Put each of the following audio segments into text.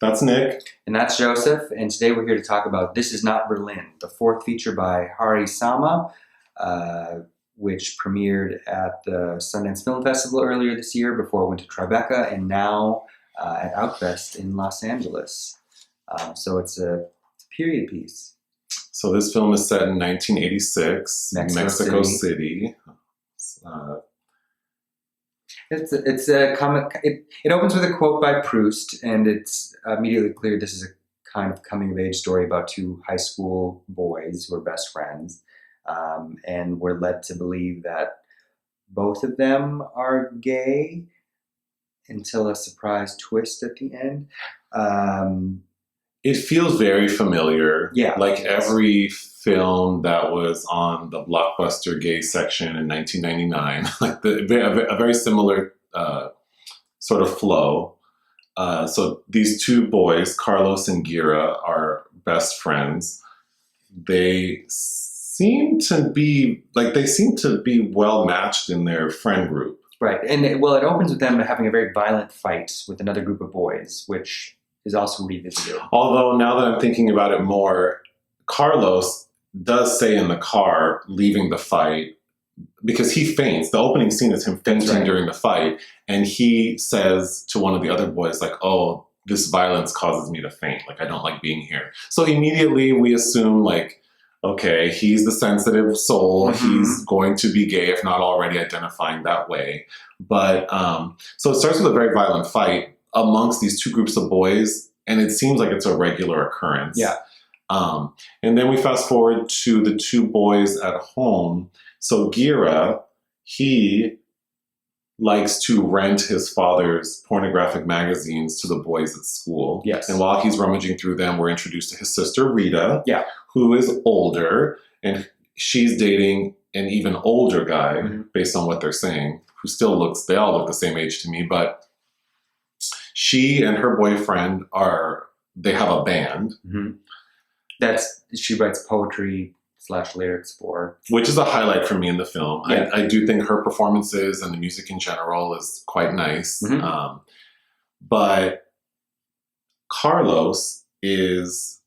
That's Nick. And that's Joseph. And today we're here to talk about This Is Not Berlin, the fourth feature by Hari Sama, which premiered at the Sundance Film Festival earlier this year before it went to Tribeca, and now at Outfest in Los Angeles. So it's a period piece. So this film is set in 1986, Mexico City. It's a comic. It opens with a quote by Proust, and it's immediately clear this is a kind of coming of age story about two high school boys who are best friends, and we're led to believe that both of them are gay until a surprise twist at the end. It feels very familiar. Yeah. Like every film that was on the Blockbuster gay section in 1999. Like a very similar sort of flow. So these two boys, Carlos and Gira, are best friends. They seem to be well matched in their friend group. Right. And it opens with them having a very violent fight with another group of boys, which is also revisited. Although now that I'm thinking about it more, Carlos does say in the car, leaving the fight, because he faints. The opening scene is him fainting during the fight. And he says to one of the other boys, like, oh, this violence causes me to faint. Like, I don't like being here. So immediately we assume, like, okay, he's the sensitive soul. Mm-hmm. He's going to be gay, if not already identifying that way. But so it starts with a very violent fight amongst these two groups of boys, and it seems like it's a regular occurrence. Yeah. And then we fast forward to the two boys at home. So Gira, he likes to rent his father's pornographic magazines to the boys at school. Yes. And while he's rummaging through them, we're introduced to his sister, Rita, yeah, who is older, and she's dating an even older guy, mm-hmm. based on what they're saying, who they all look the same age to me, but she and her boyfriend they have a band. Mm-hmm. She writes poetry / lyrics for. Which is a highlight for me in the film. Yeah. I do think her performances and the music in general is quite nice. Mm-hmm. But Carlos is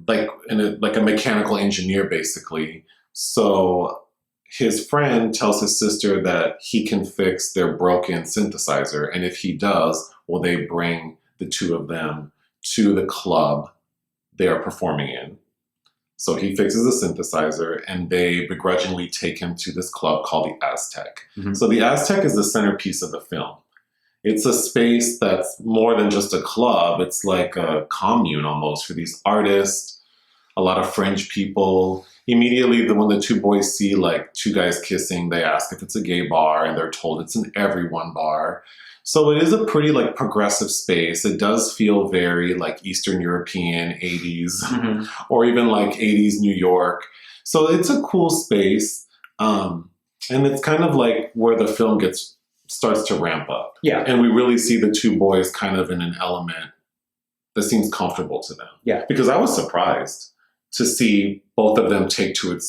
like a mechanical engineer, basically. So his friend tells his sister that he can fix their broken synthesizer. And if he does, will they bring the two of them to the club they are performing in. So he fixes the synthesizer, and they begrudgingly take him to this club called the Aztec. Mm-hmm. So the Aztec is the centerpiece of the film. It's a space that's more than just a club. It's like a commune almost for these artists, a lot of French people. Immediately, when the two boys see like two guys kissing, they ask if it's a gay bar, and they're told it's an everyone bar. So it is a pretty like progressive space. It does feel very like Eastern European 80s, mm-hmm. or even like 80s New York. So it's a cool space. And it's kind of like where the film starts to ramp up. Yeah. And we really see the two boys kind of in an element that seems comfortable to them. Yeah. Because I was surprised to see both of them take to it.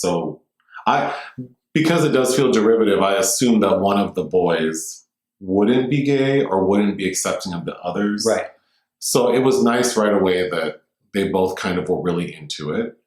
Because it does feel derivative, I assume that one of the boys wouldn't be gay or wouldn't be accepting of the others. Right. So it was nice right away that they both kind of were really into it.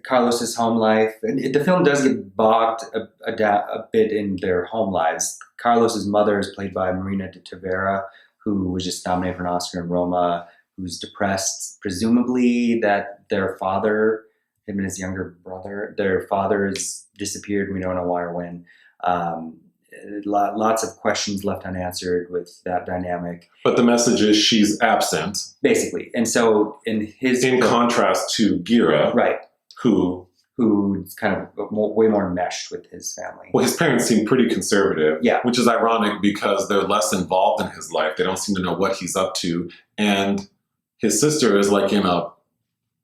Carlos's home life, and the film does get bogged a bit in their home lives. Carlos's mother is played by Marina de Tavira, who was just nominated for an Oscar in Roma, who's depressed, presumably that their father, him and his younger brother, their father has disappeared. We don't know why or when. Lots of questions left unanswered with that dynamic. But the message is she's absent. Basically. And so in contrast to Gira. Right. Who's kind of way more meshed with his family. Well, his parents seem pretty conservative. Yeah. Which is ironic because they're less involved in his life. They don't seem to know what he's up to. And his sister is like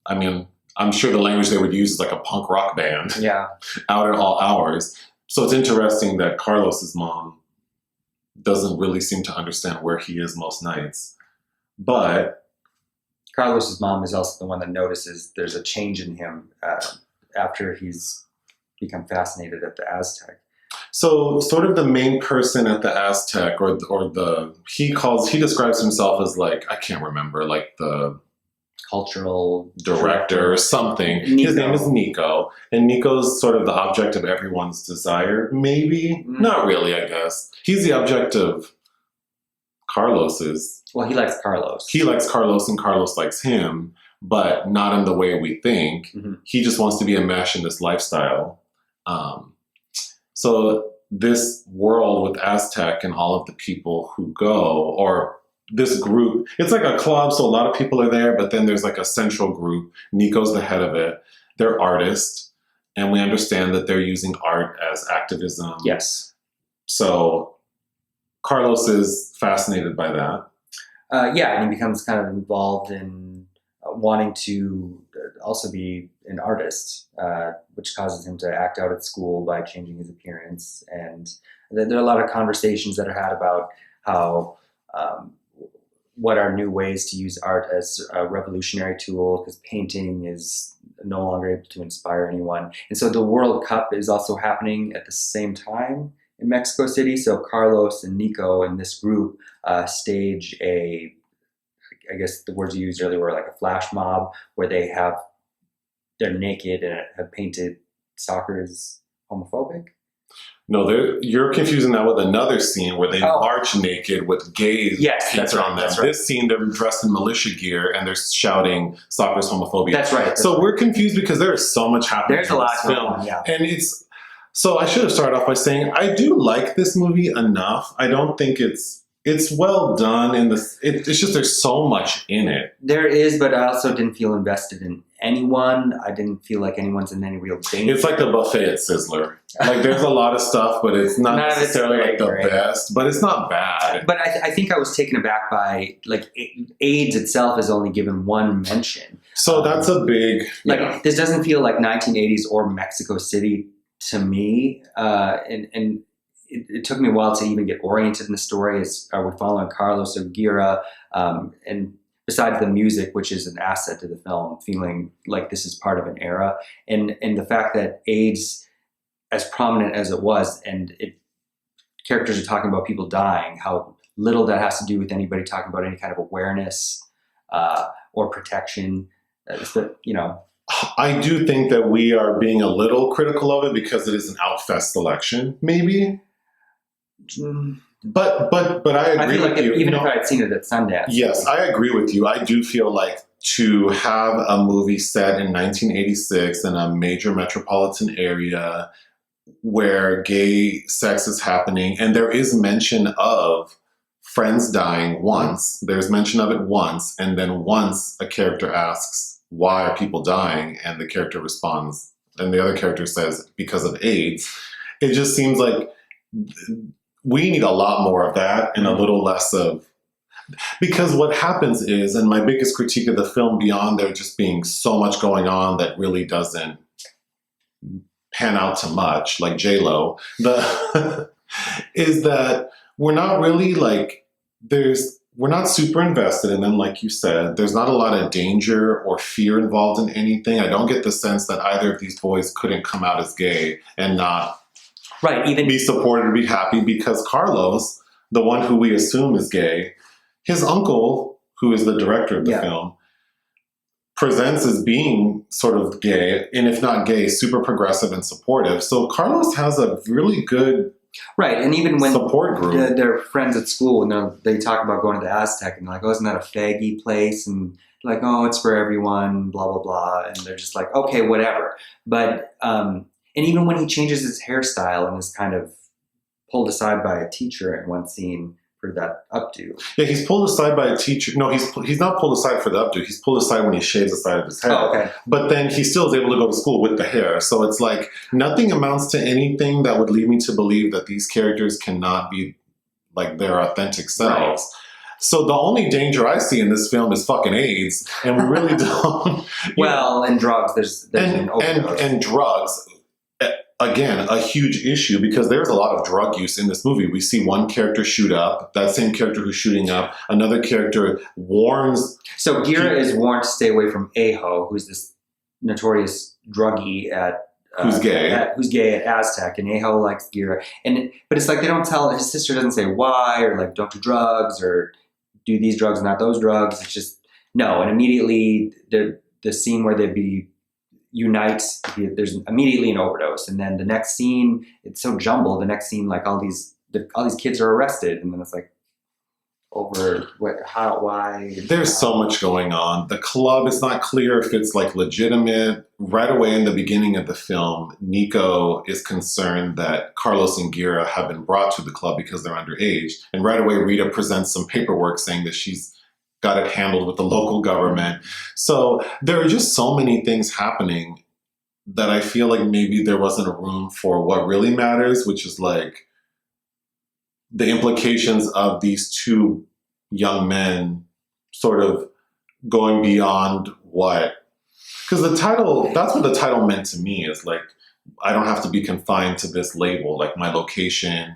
I'm sure the language they would use is like a punk rock band. Yeah. Out at all hours. So it's interesting that Carlos's mom doesn't really seem to understand where he is most nights. But Carlos's mom is also the one that notices there's a change in him after he's become fascinated at the Aztec. So sort of the main person at the Aztec he describes himself as like, I can't remember, like the cultural director or something. Nico. His name is Nico, and Nico's sort of the object of everyone's desire. Maybe not really. I guess he's the object of Carlos's. Well, he likes Carlos. He likes Carlos, and Carlos likes him, but not in the way we think. Mm-hmm. He just wants to be enmeshed in this lifestyle. So this world with Aztec and all of the people who go, or this group, it's like a club, so a lot of people are there, but then there's like a central group. Nico's the head of it. They're artists, and we understand that they're using art as activism. Yes. So Carlos is fascinated by that. And he becomes kind of involved in wanting to also be an artist, which causes him to act out at school by changing his appearance. And there are a lot of conversations that are had about how what are new ways to use art as a revolutionary tool, because painting is no longer able to inspire anyone. And so the World Cup is also happening at the same time in Mexico City. So Carlos and Nico and this group stage I guess the words you used earlier were like a flash mob, where they're naked and have painted soccer as homophobic. No, you're confusing that with another scene where they march naked with gays painted on them. Right. This scene, they're dressed in militia gear and they're shouting "Soccer's homophobia." That's right. So we're confused because there is so much happening. There's a lot in this film, and it's. So I should have started off by saying I do like this movie enough. I don't think it's well done in this. It's just there's so much in it. There is, but I also didn't feel invested in anyone. I didn't feel like anyone's in any real danger. It's like the buffet at Sizzler. Like there's a lot of stuff, but it's not necessarily like the best. But it's not bad. But I think I was taken aback by like AIDS itself is only given one mention. So that's a big This doesn't feel like 1980s or Mexico City to me, and. It took me a while to even get oriented in the story. Are we following Carlos or Gira? And besides the music, which is an asset to the film, feeling like this is part of an era. And the fact that AIDS, as prominent as it was, and characters are talking about people dying, how little that has to do with anybody talking about any kind of awareness or protection. I do think that we are being a little critical of it because it is an outfest selection, maybe. But I agree with you. Even if I had seen it at Sundance. Yes, I agree with you. I do feel like to have a movie set in 1986 in a major metropolitan area where gay sex is happening, and there is mention of friends dying once. There's mention of it once, and then once a character asks, why are people dying? And the character responds, and the other character says, because of AIDS. It just seems like we need a lot more of that and a little less of, because what happens is, and my biggest critique of the film beyond there just being so much going on that really doesn't pan out to much, like J-Lo, is that we're not really we're not super invested in them, like you said. There's not a lot of danger or fear involved in anything. I don't get the sense that either of these boys couldn't come out as gay and not be supported or be happy, because Carlos, the one who we assume is gay, his uncle, who is the director of the film, presents as being sort of gay, and if not gay, super progressive and supportive. So Carlos has a really good and even when support group. Their friends at school, they talk about going to the Aztec, and they're like, oh, isn't that a faggy place? And like, oh, it's for everyone, blah, blah, blah. And they're just like, okay, whatever. But, and even when he changes his hairstyle and is kind of pulled aside by a teacher in one scene for that updo. Yeah, he's pulled aside by a teacher. No, he's not pulled aside for the updo. He's pulled aside when he shaves the side of his head. Oh, okay. But then he still is able to go to school with the hair. So it's like nothing amounts to anything that would lead me to believe that these characters cannot be like their authentic selves. Right. So the only danger I see in this film is fucking AIDS, and we really don't. And drugs. There's an overdose. And drugs. Again, a huge issue, because there's a lot of drug use in this movie. We see one character shoot up, that same character who's shooting up. Another character warns. So Gira is warned to stay away from Aho, who's this notorious druggie at who's gay at Aztec, and Aho likes Gira. But it's like they don't tell, his sister doesn't say why, or like don't do drugs, or do these drugs, not those drugs. It's just, no. And immediately the scene where they unites, there's immediately an overdose. And then the next scene, it's so jumbled. The next scene, like all these kids are arrested. And then it's like, over what, how, why. There's so much going on. The club is not clear if it's like legitimate. Right away in the beginning of the film, Nico is concerned that Carlos and Gira have been brought to the club because they're underage. And right away, Rita presents some paperwork saying that she's got it handled with the local government. So there are just so many things happening that I feel like maybe there wasn't a room for what really matters, which is like the implications of these two young men sort of going beyond what, because the title, that's what the title meant to me, is like, I don't have to be confined to this label, like my location,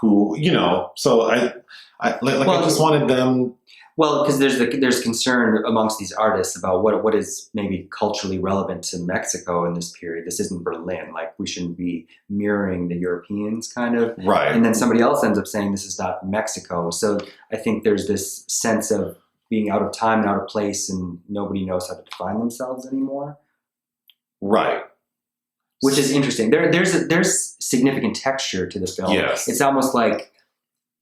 who, you know, so I just wanted them. Well, because there's concern amongst these artists about what is maybe culturally relevant to Mexico in this period. This isn't Berlin. Like, we shouldn't be mirroring the Europeans, kind of. Right. And then somebody else ends up saying this is not Mexico. So I think there's this sense of being out of time and out of place, and nobody knows how to define themselves anymore. Right. Which is interesting. There's significant texture to the film. Yes. It's almost like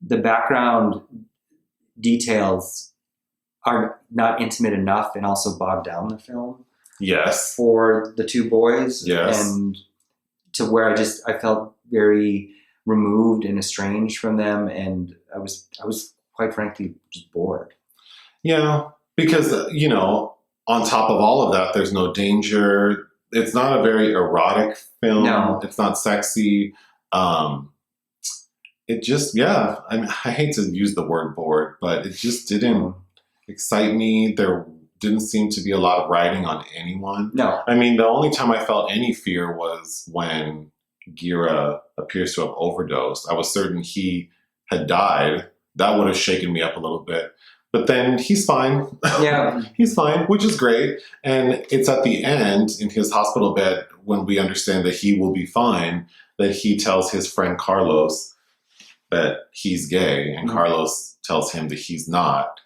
the background details are not intimate enough and also bog down the film. Yes. For the two boys. Yes. And to where I felt very removed and estranged from them, and I was quite frankly just bored. Yeah, because you know, on top of all of that, there's no danger. It's not a very erotic film. No. It's not sexy. It just, yeah, I mean, I hate to use the word bored, but it just didn't excite me. There didn't seem to be a lot of writing on anyone. No. I mean, the only time I felt any fear was when Gira appears to have overdosed. I was certain he had died. That would have shaken me up a little bit. But then he's fine. Yeah. He's fine, which is great. And it's at the end in his hospital bed when we understand that he will be fine, that he tells his friend Carlos that he's gay, and Carlos tells him that he's not.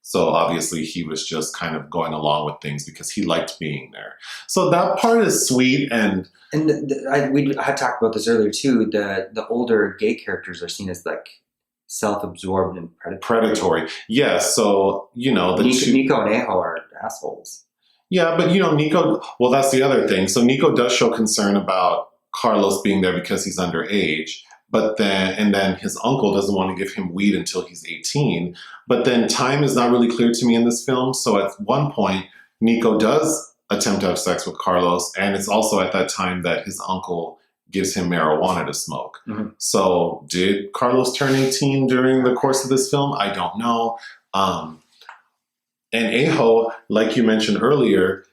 So obviously he was just kind of going along with things because he liked being there. So that part is sweet. And we had talked about this earlier too. The older gay characters are seen as like self-absorbed and predatory. Yes. So, you know, Nico and Aho are assholes. Yeah, but you know, Nico, well, that's the other thing. So Nico does show concern about Carlos being there because he's underage. But then his uncle doesn't want to give him weed until he's 18. But then time is not really clear to me in this film. So at one point, Nico does attempt to have sex with Carlos. And it's also at that time that his uncle gives him marijuana to smoke. Mm-hmm. So did Carlos turn 18 during the course of this film? I don't know. And Aho, like you mentioned earlier,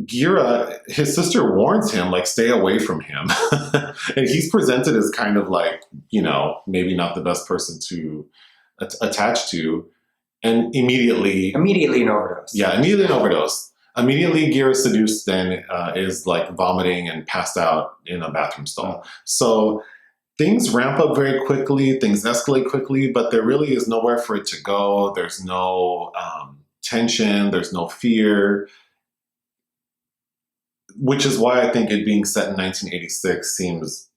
Gira, his sister warns him, like, stay away from him. And he's presented as kind of like, you know, maybe not the best person to attach to. And immediately an overdose. Yeah, immediately an overdose. Immediately Gira seduced then is like vomiting and passed out in a bathroom stall. So things ramp up very quickly, things escalate quickly, but there really is nowhere for it to go. There's no tension, there's no fear. Which is why I think it being set in 1986 seems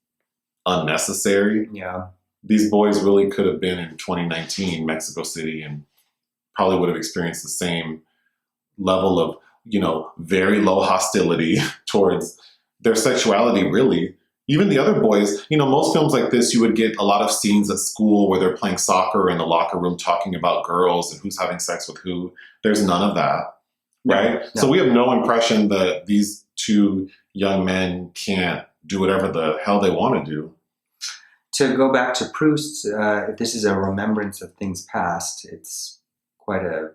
unnecessary. Yeah. These boys really could have been in 2019, Mexico City, and probably would have experienced the same level of, you know, very low hostility towards their sexuality, really. Even the other boys, you know, most films like this, you would get a lot of scenes at school where they're playing soccer in the locker room talking about girls and who's having sex with who. There's none of that, right? No. So we have no impression that these two young men can't do whatever the hell they want to do. To go back to Proust, if this is a remembrance of things past, it's quite a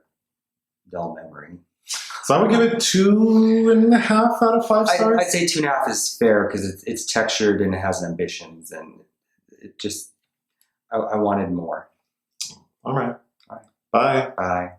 dull memory. So I would give it 2.5 out of 5 stars. I'd say 2.5 is fair because it's textured and it has ambitions, and it just, I wanted more. All right. Bye. Bye.